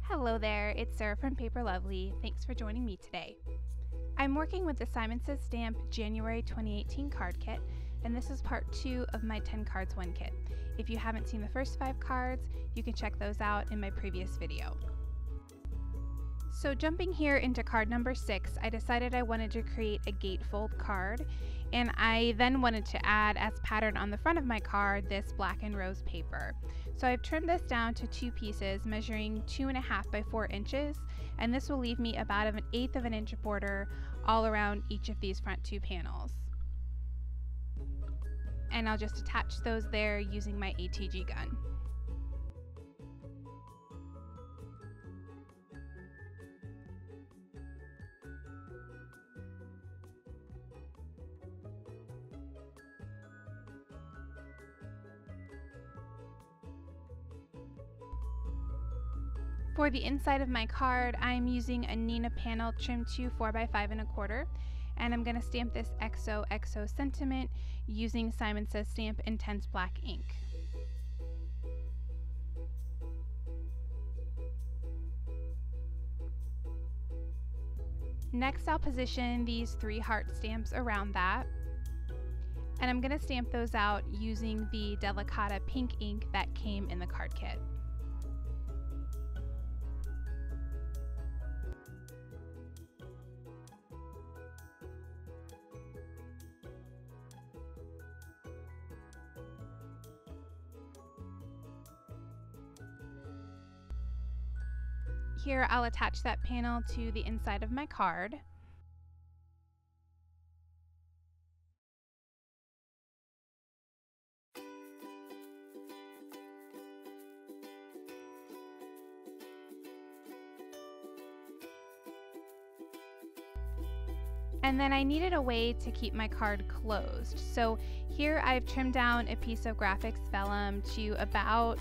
Hello there, it's Sarah from Paper Lovely. Thanks for joining me today. I'm working with the Simon Says Stamp January 2018 card kit, and this is part 2 of my 10 cards 1 kit. If you haven't seen the first 5 cards, you can check those out in my previous video. So jumping here into card number 6, I decided I wanted to create a gatefold card, and I then wanted to add as pattern on the front of my card this black and rose paper. So I've trimmed this down to 2 pieces measuring 2.5 by 4 inches, and this will leave me about 1/8 of an inch border all around each of these front 2 panels. And I'll just attach those there using my ATG gun. For the inside of my card, I'm using a Nina panel trimmed to 4x5 1/4, and I'm going to stamp this XOXO sentiment using Simon Says Stamp Intense Black ink. Next, I'll position these 3 heart stamps around that, and I'm going to stamp those out using the Delicata pink ink that came in the card kit. Here I'll attach that panel to the inside of my card. And then I needed a way to keep my card closed. So here I've trimmed down a piece of graphics vellum to about,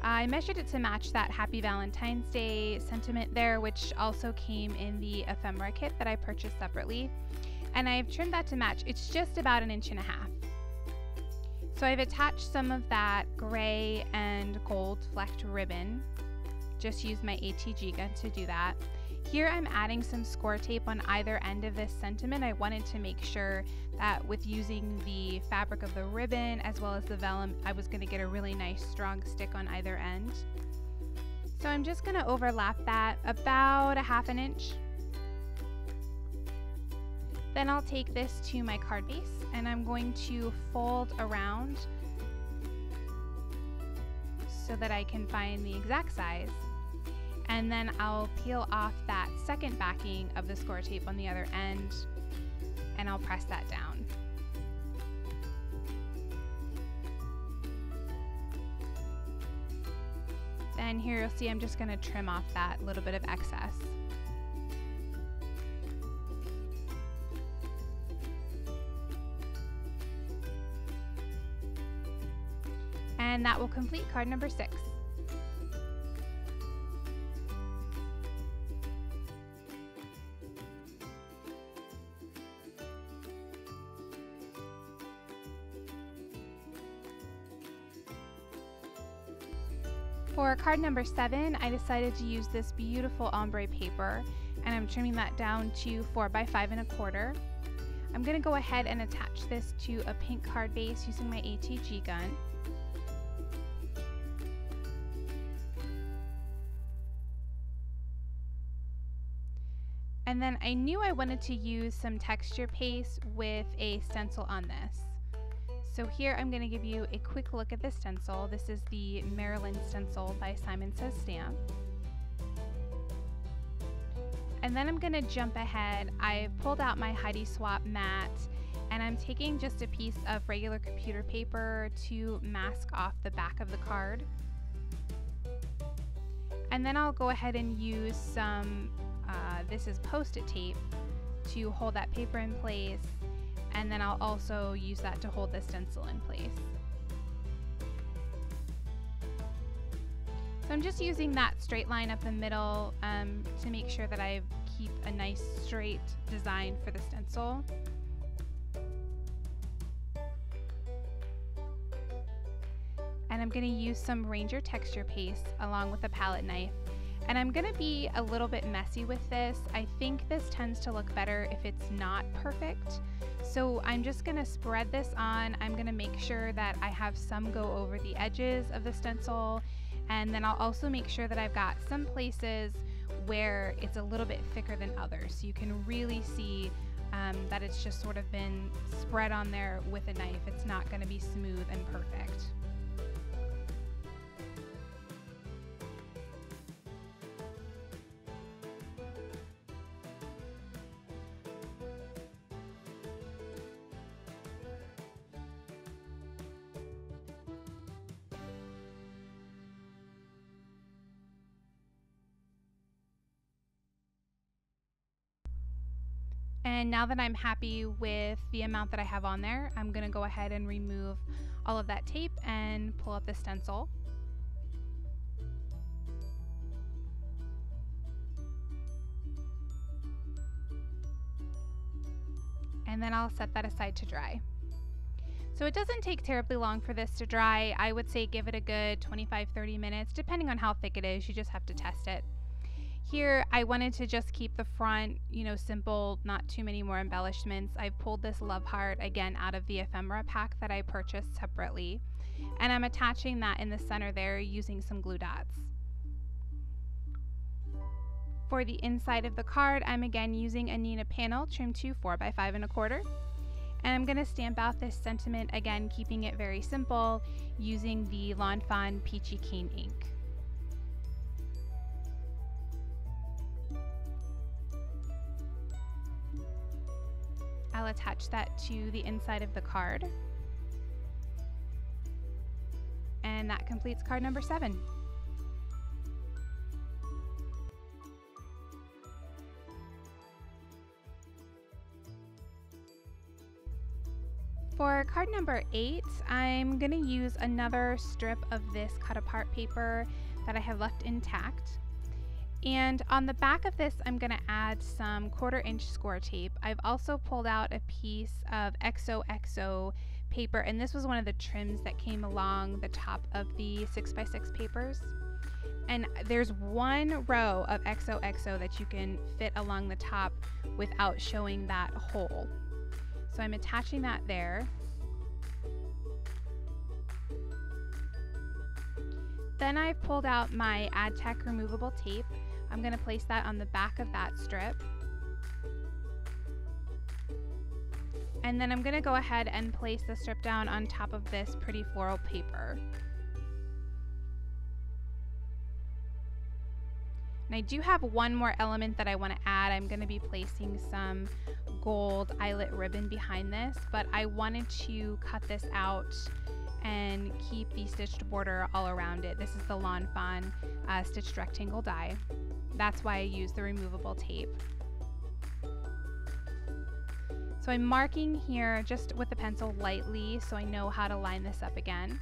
I measured it to match that Happy Valentine's Day sentiment there, which also came in the ephemera kit that I purchased separately. And I've trimmed that to match. It's just about 1.5 inches. So I've attached some of that gray and gold flecked ribbon. Just used my ATG gun to do that. Here I'm adding some score tape on either end of this sentiment. I wanted to make sure that with using the fabric of the ribbon as well as the vellum, I was going to get a really nice strong stick on either end. So I'm just going to overlap that about 1/2 inch. Then I'll take this to my card base and I'm going to fold around so that I can find the exact size. And then I'll peel off that second backing of the score tape on the other end, and I'll press that down. Then here you'll see I'm just going to trim off that little bit of excess. And that will complete card number 6. For card number 7, I decided to use this beautiful ombre paper, and I'm trimming that down to 4x5 1/4. I'm going to go ahead and attach this to a pink card base using my ATG gun. And then I knew I wanted to use some texture paste with a stencil on this. So here I'm going to give you a quick look at the stencil. This is the Maryland stencil by Simon Says Stamp. And then I'm going to jump ahead. I've pulled out my Heidi Swapp mat, and I'm taking just a piece of regular computer paper to mask off the back of the card. And then I'll go ahead and use some, this is Post-it tape, to hold that paper in place. And then I'll also use that to hold the stencil in place. So I'm just using that straight line up the middle to make sure that I keep a nice straight design for the stencil. And I'm going to use some Ranger texture paste along with a palette knife, And I'm gonna be a little bit messy with this. I think this tends to look better if it's not perfect. So I'm just gonna spread this on. I'm gonna make sure that I have some go over the edges of the stencil, and then I'll also make sure that I've got some places where it's a little bit thicker than others. So you can really see that it's just sort of been spread on there with a knife. It's not gonna be smooth and perfect. And now that I'm happy with the amount that I have on there, I'm gonna go ahead and remove all of that tape and pull up the stencil. And then I'll set that aside to dry. So it doesn't take terribly long for this to dry. I would say give it a good 25-30 minutes, depending on how thick it is. You just have to test it. Here, I wanted to just keep the front, simple, not too many more embellishments. I've pulled this love heart again out of the ephemera pack that I purchased separately, and I'm attaching that in the center there using some glue dots. For the inside of the card, I'm again using a Nina panel trimmed to 4x5 1/4. And I'm going to stamp out this sentiment, again keeping it very simple, using the Lawn Fawn Peachy Keen ink. I'll attach that to the inside of the card. And that completes card number 7. For card number 8, I'm going to use another strip of this cut apart paper that I have left intact. And on the back of this, I'm going to add some 1/4 inch score tape. I've also pulled out a piece of XOXO paper, and this was one of the trims that came along the top of the 6x6 papers. And there's one row of XOXO that you can fit along the top without showing that hole. So I'm attaching that there. Then I've pulled out my AdTech removable tape. I'm going to place that on the back of that strip. And then I'm going to go ahead and place the strip down on top of this pretty floral paper. And I do have one more element that I want to add. I'm going to be placing some gold eyelet ribbon behind this, but I wanted to cut this out and keep the stitched border all around it. This is the Lawn Fawn stitched rectangle die. That's why I use the removable tape. So I'm marking here just with the pencil lightly so I know how to line this up again.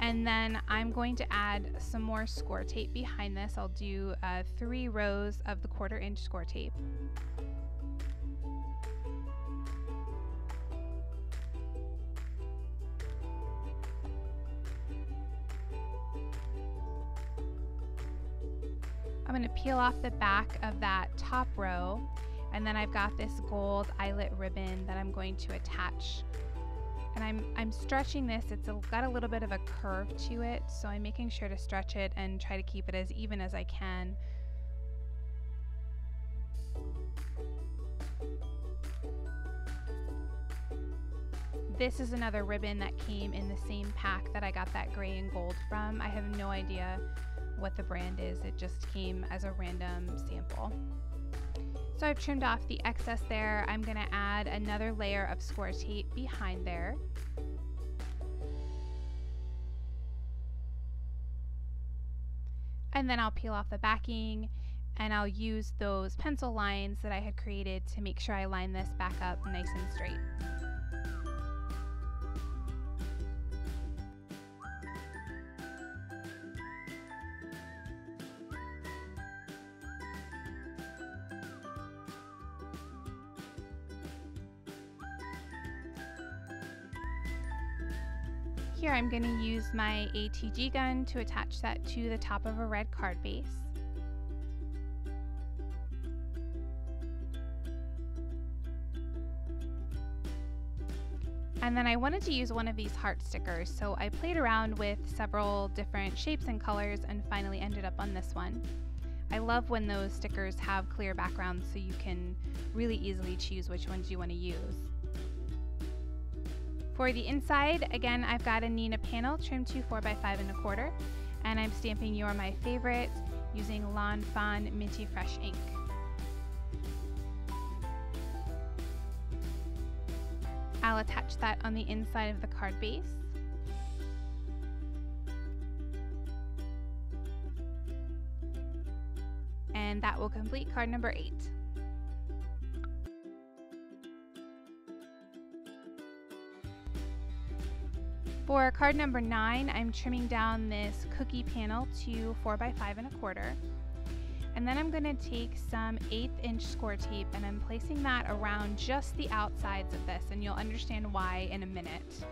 And then I'm going to add some more score tape behind this. I'll do 3 rows of the 1/4 inch score tape. I'm going to peel off the back of that top row, and then I've got this gold eyelet ribbon that I'm going to attach. And I'm stretching this. It's got a little bit of a curve to it, so I'm making sure to stretch it and try to keep it as even as I can. This is another ribbon that came in the same pack that I got that gray and gold from. I have no idea what the brand is. It just came as a random sample. So I've trimmed off the excess there. I'm going to add another layer of score tape behind there. And then I'll peel off the backing, and I'll use those pencil lines that I had created to make sure I line this back up nice and straight. here I'm going to use my ATG gun to attach that to the top of a red card base. And then I wanted to use one of these heart stickers, so I played around with several different shapes and colors and finally ended up on this one. I love when those stickers have clear backgrounds so you can really easily choose which ones you want to use. For the inside, again, I've got a Neenah panel trimmed to 4x5¼ and I'm stamping You're My Favorite using Lawn Fawn Minty Fresh ink. I'll attach that on the inside of the card base. And that will complete card number 8. For card number 9, I'm trimming down this cookie panel to 4x5¼ and then I'm going to take some 1/8 inch score tape and I'm placing that around just the outsides of this, and you'll understand why in a minute.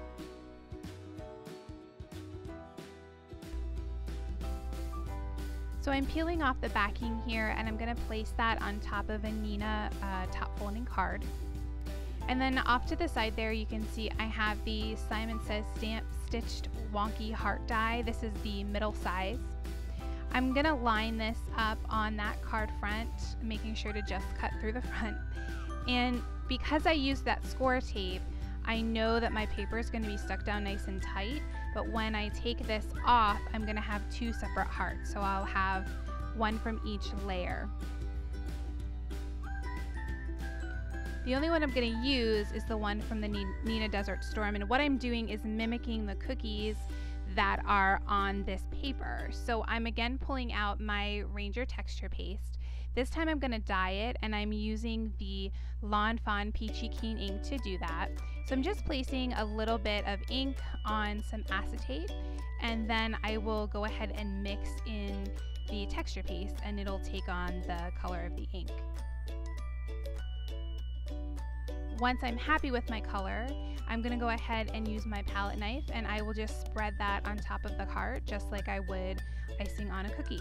So I'm peeling off the backing here and I'm going to place that on top of a Neenah top folding card. And then off to the side there you can see I have the Simon Says Stamp Stitched Wonky Heart die. This is the middle size. I'm going to line this up on that card front, making sure to just cut through the front. And because I used that score tape, I know that my paper is going to be stuck down nice and tight, but when I take this off, I'm going to have 2 separate hearts. So I'll have one from each layer. The only one I'm going to use is the one from the Neenah Desert Storm, and what I'm doing is mimicking the cookies that are on this paper. So I'm again pulling out my Ranger texture paste. This time I'm going to dye it and I'm using the Lawn Fawn Peachy Keen ink to do that. So I'm just placing a little bit of ink on some acetate and then I will go ahead and mix in the texture paste and it'll take on the color of the ink. Once I'm happy with my color, I'm going to go ahead and use my palette knife and I will just spread that on top of the card just like I would icing on a cookie.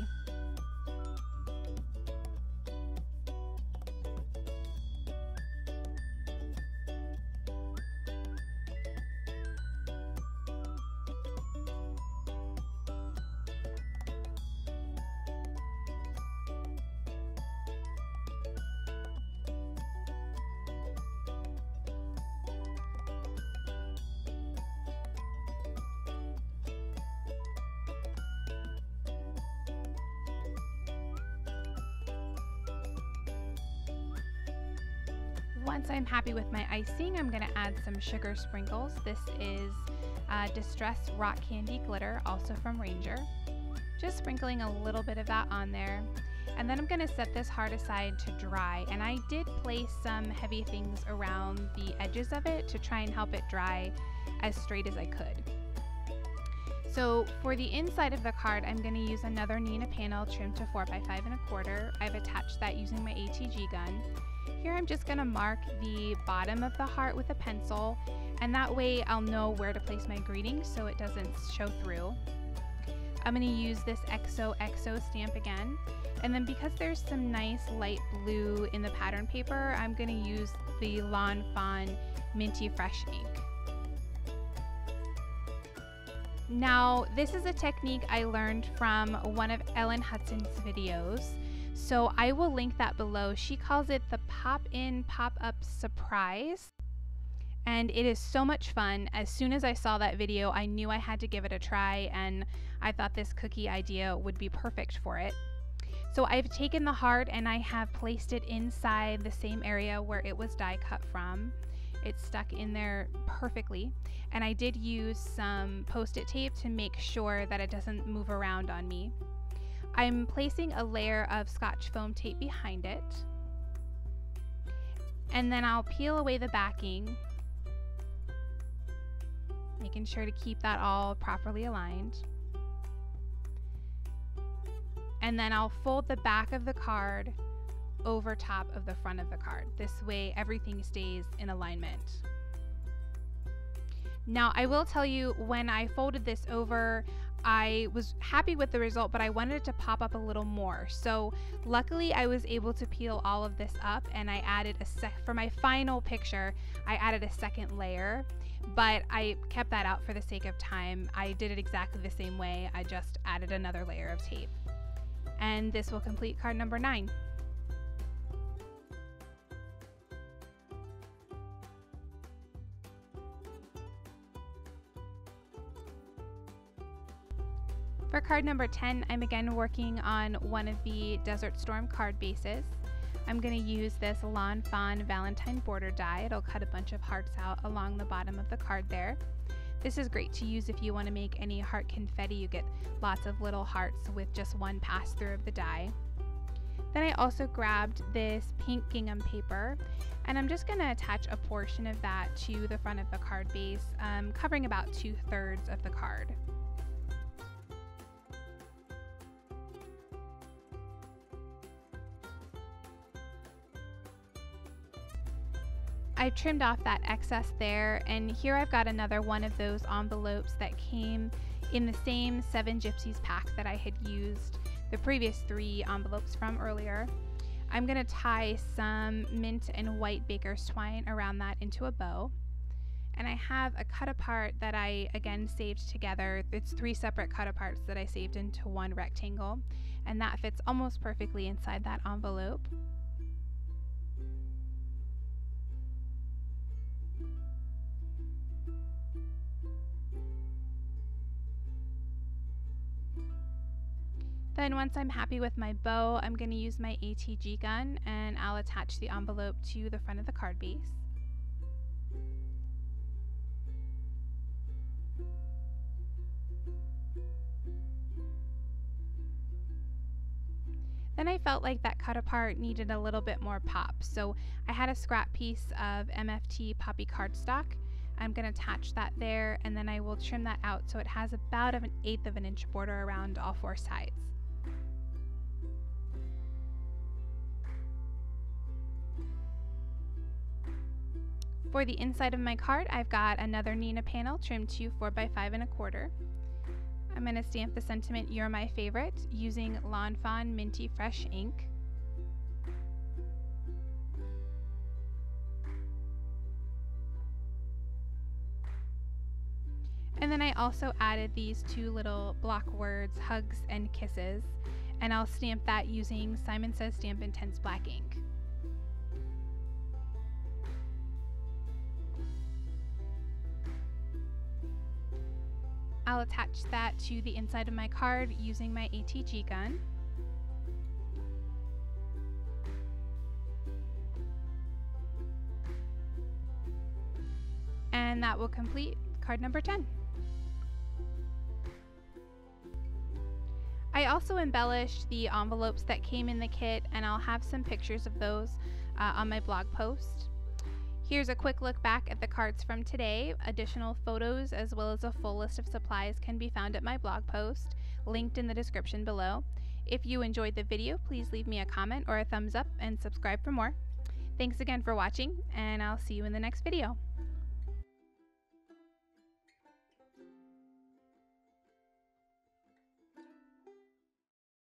Once I'm happy with my icing, I'm going to add some sugar sprinkles. This is Distressed Rock Candy Glitter, also from Ranger. Just sprinkling a little bit of that on there. And then I'm going to set this heart aside to dry. And I did place some heavy things around the edges of it to try and help it dry as straight as I could. So for the inside of the card, I'm going to use another Neenah panel trimmed to 4x5¼ I've attached that using my ATG gun. Here I'm just going to mark the bottom of the heart with a pencil, and that way I'll know where to place my greeting so it doesn't show through. I'm going to use this XOXO stamp again, and then because there's some nice light blue in the pattern paper, I'm going to use the Lawn Fawn Minty Fresh ink. Now, this is a technique I learned from one of Ellen Hudson's videos, so I will link that below. She calls it the Pop-In Pop-Up Surprise, and it is so much fun. As soon as I saw that video, I knew I had to give it a try, and I thought this cookie idea would be perfect for it. So I've taken the heart and I have placed it inside the same area where it was die cut from. It's stuck in there perfectly, and I did use some post-it tape to make sure that it doesn't move around on me. I'm placing a layer of Scotch foam tape behind it, and then I'll peel away the backing, making sure to keep that all properly aligned. And then I'll fold the back of the card over top of the front of the card. This way everything stays in alignment. Now, I will tell you, when I folded this over, I was happy with the result, but I wanted it to pop up a little more. So luckily I was able to peel all of this up, and I added for my final picture, I added a second layer, but I kept that out for the sake of time. I did it exactly the same way. I just added another layer of tape. And this will complete card number 9. For card number 10, I'm again working on one of the Desert Storm card bases. I'm going to use this Lawn Fawn Valentine border die. It'll cut a bunch of hearts out along the bottom of the card there. This is great to use if you want to make any heart confetti. You get lots of little hearts with just one pass through of the die. Then I also grabbed this pink gingham paper, and I'm just going to attach a portion of that to the front of the card base, covering about 2/3 of the card. I trimmed off that excess there, and here I've got another one of those envelopes that came in the same 7 Gypsies pack that I had used the previous 3 envelopes from earlier. I'm going to tie some mint and white baker's twine around that into a bow. And I have a cut apart that I again saved together. It's 3 separate cut aparts that I saved into one rectangle, and that fits almost perfectly inside that envelope. Then once I'm happy with my bow, I'm going to use my ATG gun, and I'll attach the envelope to the front of the card base. Then I felt like that cut apart needed a little bit more pop, so I had a scrap piece of MFT poppy cardstock. I'm going to attach that there, and then I will trim that out so it has about 1/8 of an inch border around all 4 sides. For the inside of my card, I've got another Nina panel trimmed to 4x5 1/4. I'm going to stamp the sentiment "You're my favorite" using Lawn Fawn Minty Fresh ink. And then I also added these 2 little block words, "Hugs and Kisses," and I'll stamp that using Simon Says Stamp Intense black ink. I'll attach that to the inside of my card using my ATG gun. And that will complete card number 10. I also embellished the envelopes that came in the kit, and I'll have some pictures of those on my blog post. Here's a quick look back at the cards from today. Additional photos as well as a full list of supplies can be found at my blog post, linked in the description below. If you enjoyed the video, please leave me a comment or a thumbs up and subscribe for more. Thanks again for watching, and I'll see you in the next video.